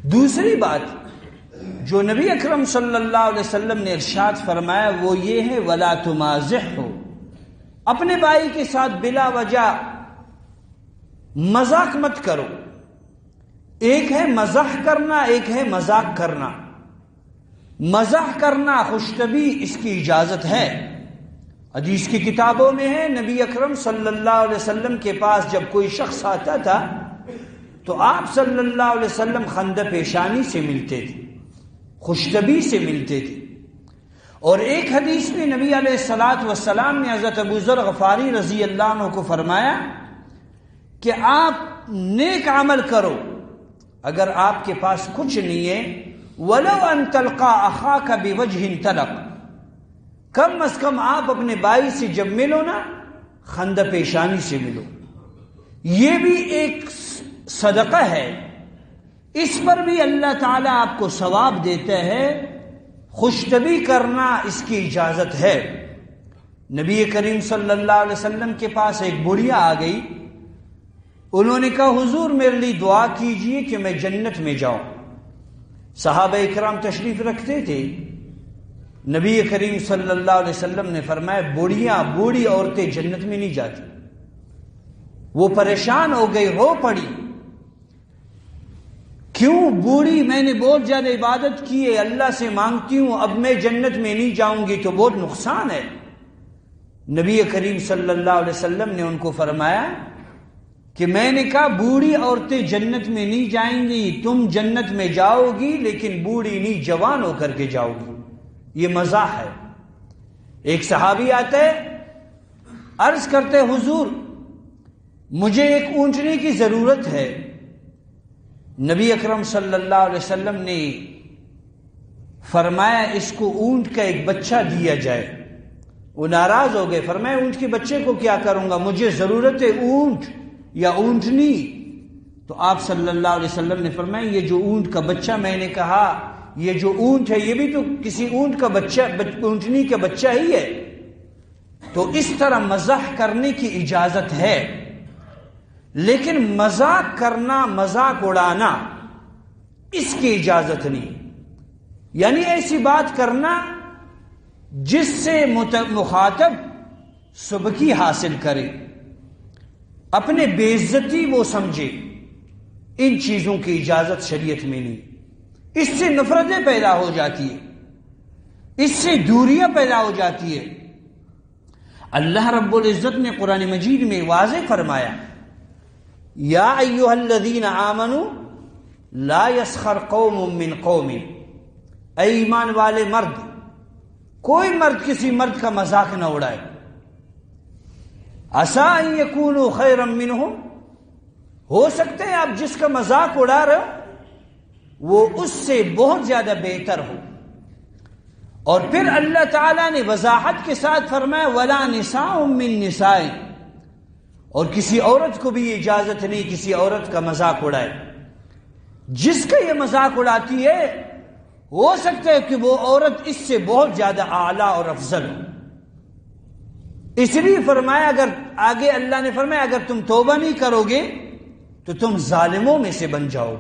دوسری بات جو نبی اکرم صلی اللہ علیہ وسلم نے ارشاد فرمایا وہ یہ ہے وَلَا تُمَازِحْهُ، اپنے بھائی کے ساتھ بلا وجہ مذاق مت کرو۔ ایک ہے مزاح کرنا، ایک ہے مذاق کرنا۔ مزاح کرنا خوشطبی اس کی اجازت ہے، حدیث کی کتابوں میں ہے نبی اکرم صلی اللہ علیہ وسلم کے پاس جب کوئی شخص آتا تھا تو آپ صلی اللہ علیہ وسلم خند پیشانی سے ملتے تھے، خوشطبی سے ملتے تھے۔ اور ایک حدیث میں نبی علیہ الصلاۃ والسلام نے حضرت ابو ذر غفاری رضی اللہ عنہ کو فرمایا کہ آپ نیک عمل کرو، اگر آپ کے پاس کچھ نہیں ہے وَلَوْ أَن تَلْقَى أَخَاكَ بِوَجْهٍ طَلَقٍ، کم از کم آپ اپنے بھائی سے جب ملو نا خند پیشانی سے ملو، یہ بھی ایک صدقہ ہے، اس پر بھی اللہ تعالیٰ آپ کو ثواب دیتا ہے۔ خوشطبی کرنا اس کی اجازت ہے۔ نبی کریم صلی اللہ علیہ وسلم کے پاس ایک بڑھیا آ گئی، انہوں نے کہا حضور میرے لیے دعا کیجئے کہ میں جنت میں جاؤں۔ صحابہ اکرام تشریف رکھتے تھے، نبی کریم صلی اللہ علیہ وسلم نے فرمایا بوڑھی عورتیں جنت میں نہیں جاتی۔ وہ پریشان ہو گئی، رو پڑی، کیوں بوڑھی، میں نے بہت زیادہ عبادت کی ہے، اللہ سے مانگتی ہوں، اب میں جنت میں نہیں جاؤں گی تو بہت نقصان ہے۔ نبی کریم صلی اللہ علیہ وسلم نے ان کو فرمایا کہ میں نے کہا بوڑھی عورتیں جنت میں نہیں جائیں گی، تم جنت میں جاؤ گی لیکن بوڑھی نہیں، جوان ہو کر کے جاؤ گی۔ یہ مزاح ہے۔ ایک صحابی آتا ہے، عرض کرتے حضور مجھے ایک اونٹنی کی ضرورت ہے۔ نبی اکرم صلی اللہ علیہ وسلم نے فرمایا اس کو اونٹ کا ایک بچہ دیا جائے۔ وہ ناراض ہو گئے، فرمایا اونٹ کے بچے کو کیا کروں گا، مجھے ضرورت ہے اونٹ یا اونٹنی۔ تو آپ صلی اللہ علیہ وسلم نے فرمایا یہ جو اونٹ کا بچہ، میں نے کہا یہ جو اونٹ ہے یہ بھی تو کسی اونٹ کا بچہ، اونٹنی کا بچہ ہی ہے۔ تو اس طرح مزاح کرنے کی اجازت ہے، لیکن مذاق کرنا، مذاق اڑانا اس کی اجازت نہیں۔ یعنی ایسی بات کرنا جس سے مخاطب سبکی حاصل کرے، اپنے بے عزتی وہ سمجھے، ان چیزوں کی اجازت شریعت میں نہیں۔ اس سے نفرتیں پیدا ہو جاتی ہے، اس سے دوریاں پیدا ہو جاتی ہے۔ اللہ رب العزت نے قرآن مجید میں واضح فرمایا یا ایھا الذین آمنوا لا یسخر قوم من قوم، اے ایمان والے مرد، کوئی مرد کسی مرد کا مذاق نہ اڑائے۔ عسیٰ ان یکونوا خیرا منہم، ہو سکتا ہے آپ جس کا مذاق اڑا رہے ہو وہ اس سے بہت زیادہ بہتر ہو۔ اور پھر اللہ تعالیٰ نے وضاحت کے ساتھ فرمایا وَلَا نِسَاءٌ مِّن نِسَاءٍ، اور کسی عورت کو بھی اجازت نہیں کسی عورت کا مذاق اڑائے۔ جس کا یہ مذاق اڑاتی ہے ہو سکتا ہے کہ وہ عورت اس سے بہت زیادہ اعلیٰ اور افضل ہو۔ اس لیے فرمایا اگر آگے اللہ نے فرمایا اگر تم توبہ نہیں کرو گے تو تم ظالموں میں سے بن جاؤ۔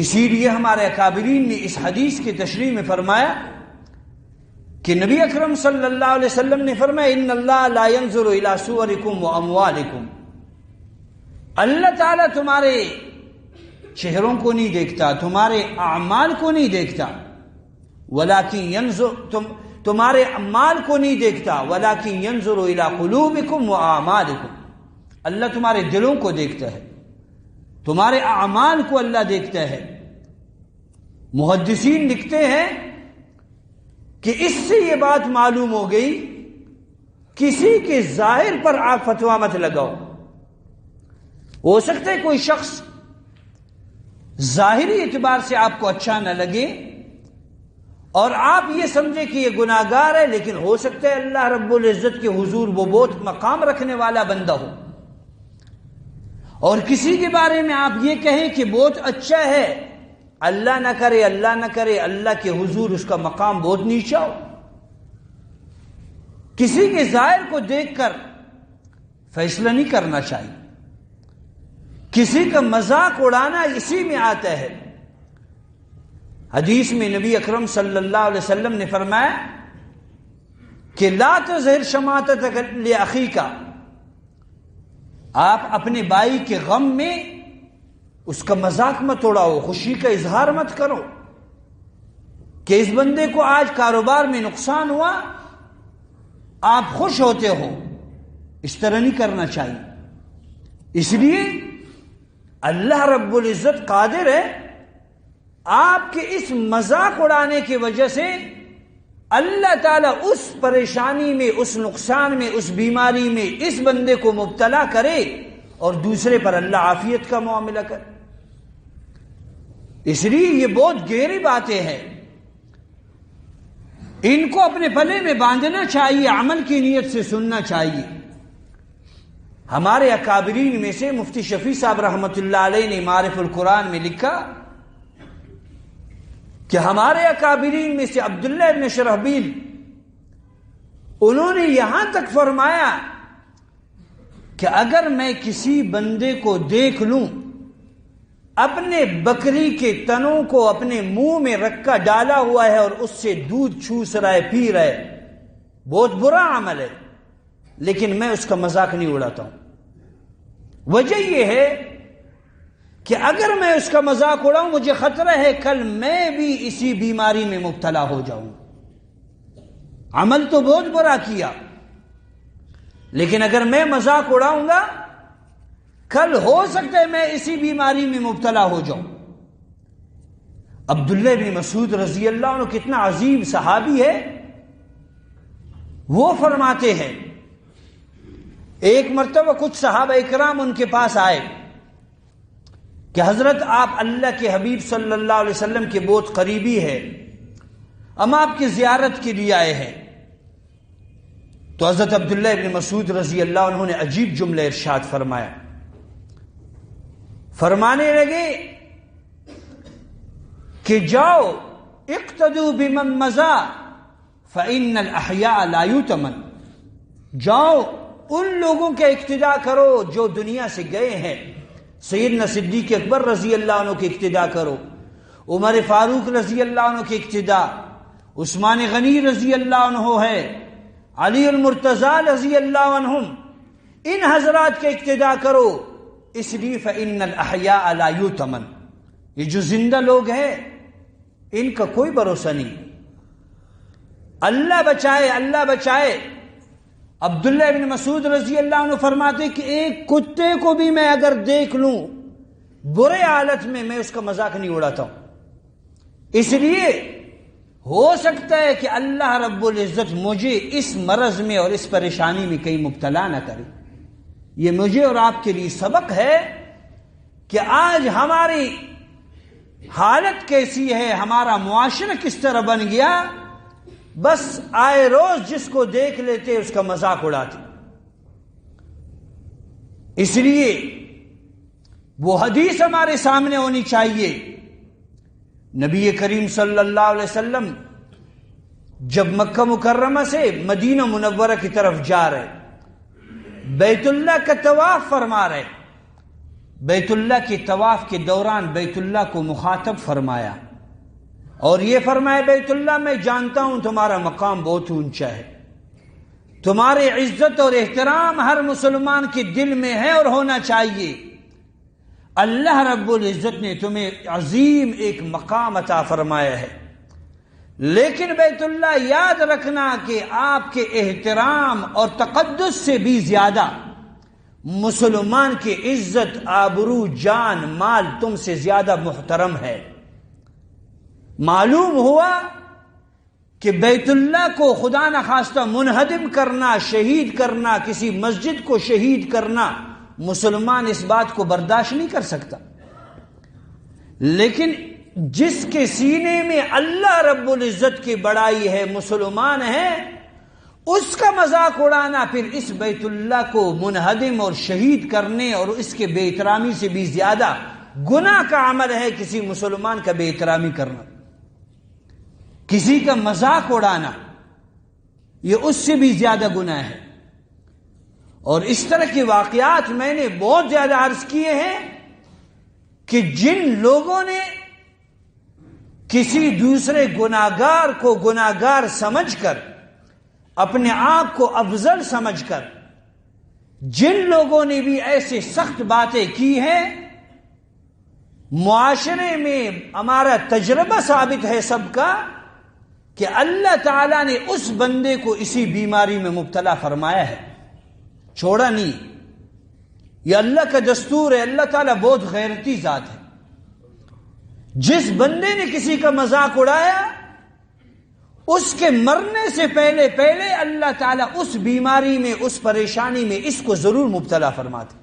اسی لیے ہمارے اکابرین نے اس حدیث کی تشریح میں فرمایا کہ نبی اکرم صلی اللہ علیہ وسلم نے فرمایا ان اللہ لا ينظر الى صورکم واموالکم، اللہ تعالیٰ تمہارے چہروں کو نہیں دیکھتا، تمہارے اعمال کو نہیں دیکھتا، ولکن ينظر، تمہارے اعمال کو نہیں دیکھتا، ولکن ينظر الى قلوبکم واعمالکم، اللہ تمہارے دلوں کو دیکھتا ہے، تمہارے اعمال کو اللہ دیکھتا ہے۔ محدثین لکھتے ہیں کہ اس سے یہ بات معلوم ہو گئی کسی کے ظاہر پر آپ فتویٰ مت لگاؤ۔ ہو سکتا ہے کوئی شخص ظاہری اعتبار سے آپ کو اچھا نہ لگے اور آپ یہ سمجھے کہ یہ گناہگار ہے، لیکن ہو سکتا ہے اللہ رب العزت کے حضور وہ بہت مقام رکھنے والا بندہ ہو، اور کسی کے بارے میں آپ یہ کہیں کہ بہت اچھا ہے، اللہ نہ کرے اللہ نہ کرے اللہ کے حضور اس کا مقام بہت نیچا ہو۔ کسی کے ظاہر کو دیکھ کر فیصلہ نہیں کرنا چاہیے، کسی کا مذاق اڑانا اسی میں آتا ہے۔ حدیث میں نبی اکرم صلی اللہ علیہ وسلم نے فرمایا کہ لا تظہر شماتتک لاخیک، آپ اپنے بھائی کے غم میں اس کا مذاق مت اڑاؤ، خوشی کا اظہار مت کرو کہ اس بندے کو آج کاروبار میں نقصان ہوا، آپ خوش ہوتے ہو، اس طرح نہیں کرنا چاہیے۔ اس لیے اللہ رب العزت قادر ہے آپ کے اس مذاق اڑانے کی وجہ سے اللہ تعالیٰ اس پریشانی میں، اس نقصان میں، اس بیماری میں اس بندے کو مبتلا کرے اور دوسرے پر اللہ عافیت کا معاملہ کرے۔ اس لیے یہ بہت گہری باتیں ہیں، ان کو اپنے پلے میں باندھنا چاہیے، عمل کی نیت سے سننا چاہیے۔ ہمارے اکابرین میں سے مفتی شفیع صاحب رحمۃ اللہ علیہ نے معارف القرآن میں لکھا کہ ہمارے اکابرین میں سے عبداللہ ابن شرحبیل، انہوں نے یہاں تک فرمایا کہ اگر میں کسی بندے کو دیکھ لوں اپنے بکری کے تنوں کو اپنے منہ میں رکھا ڈالا ہوا ہے اور اس سے دودھ چوس رہا ہے، پی رہا ہے، بہت برا عمل ہے، لیکن میں اس کا مذاق نہیں اڑاتا ہوں۔ وجہ یہ ہے کہ اگر میں اس کا مذاق اڑاؤں مجھے خطرہ ہے کل میں بھی اسی بیماری میں مبتلا ہو جاؤں۔ عمل تو بہت برا کیا، لیکن اگر میں مذاق اڑاؤں گا کل ہو سکتا ہے میں اسی بیماری میں مبتلا ہو جاؤں۔ عبداللہ بن مسعود رضی اللہ عنہ کتنا عظیم صحابی ہے، وہ فرماتے ہیں ایک مرتبہ کچھ صحابہ اکرام ان کے پاس آئے کہ حضرت آپ اللہ کے حبیب صلی اللہ علیہ وسلم کے بہت قریبی ہے، ہم آپ کی زیارت کے لیے آئے ہیں۔ تو حضرت عبداللہ ابن مسعود رضی اللہ عنہ نے عجیب جملہ ارشاد فرمایا، فرمانے لگے کہ جاؤ اقتدوا بمن مضى فإن الأحياء لا يؤتمن، جاؤ ان لوگوں کے اقتداء کرو جو دنیا سے گئے ہیں، سیدنا صدیق اکبر رضی اللہ عنہ کے اقتداء کرو، عمر فاروق رضی اللہ عنہ کے اقتداء، عثمان غنی رضی اللہ عنہ ہے، علی المرتضی رضی اللہ عنہم، ان حضرات کے اقتداء کرو، اس لیے فإن الأحیاء لا یؤتمن، یہ جو زندہ لوگ ہیں ان کا کوئی بھروسہ نہیں، اللہ بچائے اللہ بچائے۔ عبداللہ بن مسعود رضی اللہ عنہ فرماتے کہ ایک کتے کو بھی میں اگر دیکھ لوں برے حالت میں اس کا مذاق نہیں اڑاتا ہوں، اس لیے ہو سکتا ہے کہ اللہ رب العزت مجھے اس مرض میں اور اس پریشانی میں کہیں مبتلا نہ کرے۔ یہ مجھے اور آپ کے لیے سبق ہے کہ آج ہماری حالت کیسی ہے، ہمارا معاشرہ کس طرح بن گیا، بس آئے روز جس کو دیکھ لیتے اس کا مذاق اڑاتے۔ اس لیے وہ حدیث ہمارے سامنے ہونی چاہیے، نبی کریم صلی اللہ علیہ وسلم جب مکہ مکرمہ سے مدینہ منورہ کی طرف جا رہے، بیت اللہ کا طواف فرما رہے، بیت اللہ کے طواف کے دوران بیت اللہ کو مخاطب فرمایا اور یہ فرمایا بیت اللہ میں جانتا ہوں تمہارا مقام بہت اونچا ہے، تمہاری عزت اور احترام ہر مسلمان کے دل میں ہے اور ہونا چاہیے، اللہ رب العزت نے تمہیں عظیم ایک مقام عطا فرمایا ہے، لیکن بیت اللہ یاد رکھنا کہ آپ کے احترام اور تقدس سے بھی زیادہ مسلمان کی عزت، آبرو، جان، مال تم سے زیادہ محترم ہے۔ معلوم ہوا کہ بیت اللہ کو خدا نخواستہ منہدم کرنا، شہید کرنا، کسی مسجد کو شہید کرنا، مسلمان اس بات کو برداشت نہیں کر سکتا، لیکن جس کے سینے میں اللہ رب العزت کی بڑائی ہے، مسلمان ہے، اس کا مذاق اڑانا پھر اس بیت اللہ کو منہدم اور شہید کرنے اور اس کے بے احترامی سے بھی زیادہ گناہ کا عمل ہے کسی مسلمان کا بے احترامی کرنا، کسی کا مذاق اڑانا، یہ اس سے بھی زیادہ گناہ ہے۔ اور اس طرح کے واقعات میں نے بہت زیادہ عرض کیے ہیں، کہ جن لوگوں نے کسی دوسرے گناہگار کو گناہگار سمجھ کر، اپنے آپ کو افضل سمجھ کر، جن لوگوں نے بھی ایسے سخت باتیں کی ہیں، معاشرے میں ہمارا تجربہ ثابت ہے سب کا کہ اللہ تعالیٰ نے اس بندے کو اسی بیماری میں مبتلا فرمایا ہے، چھوڑا نہیں۔ یہ اللہ کا دستور ہے، اللہ تعالیٰ بہت غیرتی ذات ہے۔ جس بندے نے کسی کا مذاق اڑایا، اس کے مرنے سے پہلے پہلے اللہ تعالیٰ اس بیماری میں، اس پریشانی میں اس کو ضرور مبتلا فرماتے۔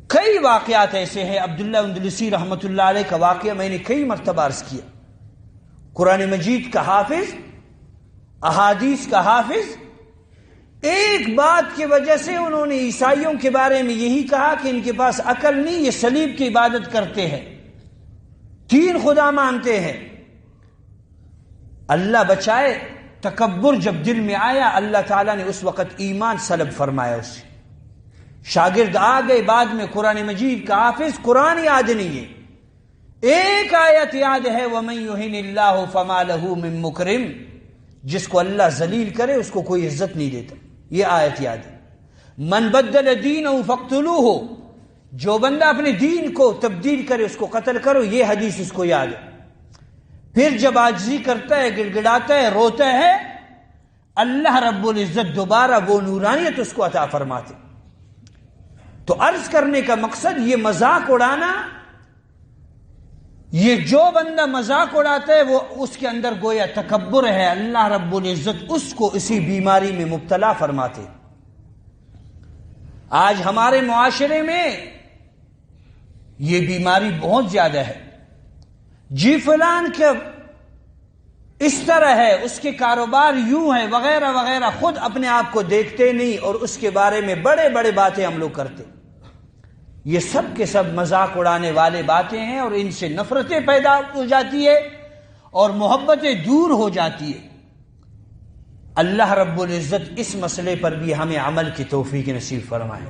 کئی واقعات ایسے ہیں۔ عبداللہ اندلسی رحمۃ اللہ علیہ کا واقعہ میں نے کئی مرتبہ عرض کیا۔ قرآن مجید کا حافظ، احادیث کا حافظ، ایک بات کی وجہ سے انہوں نے عیسائیوں کے بارے میں یہی کہا کہ ان کے پاس عقل نہیں، یہ صلیب کی عبادت کرتے ہیں، 3 خدا مانتے ہیں۔ اللہ بچائے، تکبر جب دل میں آیا، اللہ تعالیٰ نے اس وقت ایمان سلب فرمایا اسے۔ شاگرد آ گئے، بعد میں قرآن مجید کا حافظ، قرآن یاد نہیں ہے، ایک آیت یاد ہے، وَمَن يُهِنِ اللَّهُ فَمَا لَهُ مِن مُكْرِمٍ، جس کو اللہ ذلیل کرے اس کو کوئی عزت نہیں دیتا۔ یہ آیت یاد ہے۔ مَن بَدَّلَ دِينَهُ فَاقْتُلُوهُ، جو بندہ اپنے دین کو تبدیل کرے اس کو قتل کرو، یہ حدیث اس کو یاد ہے۔ پھر جب عاجزی کرتا ہے، گڑ گڑاتا ہے، روتا ہے، اللہ رب العزت دوبارہ وہ نورانیت اس کو عطا فرماتے۔ تو عرض کرنے کا مقصد یہ مذاق اڑانا، یہ جو بندہ مذاق اڑاتا ہے وہ اس کے اندر گویا تکبر ہے، اللہ رب العزت اس کو اسی بیماری میں مبتلا فرماتے۔ آج ہمارے معاشرے میں یہ بیماری بہت زیادہ ہے۔ جی فلان کے اس طرح ہے، اس کے کاروبار یوں ہے، وغیرہ وغیرہ، خود اپنے آپ کو دیکھتے نہیں اور اس کے بارے میں بڑے بڑے باتیں ہم لوگ کرتے۔ یہ سب کے سب مذاق اڑانے والے باتیں ہیں، اور ان سے نفرتیں پیدا ہو جاتی ہے اور محبتیں دور ہو جاتی ہے۔ اللہ رب العزت اس مسئلے پر بھی ہمیں عمل کی توفیق نصیب فرمائے۔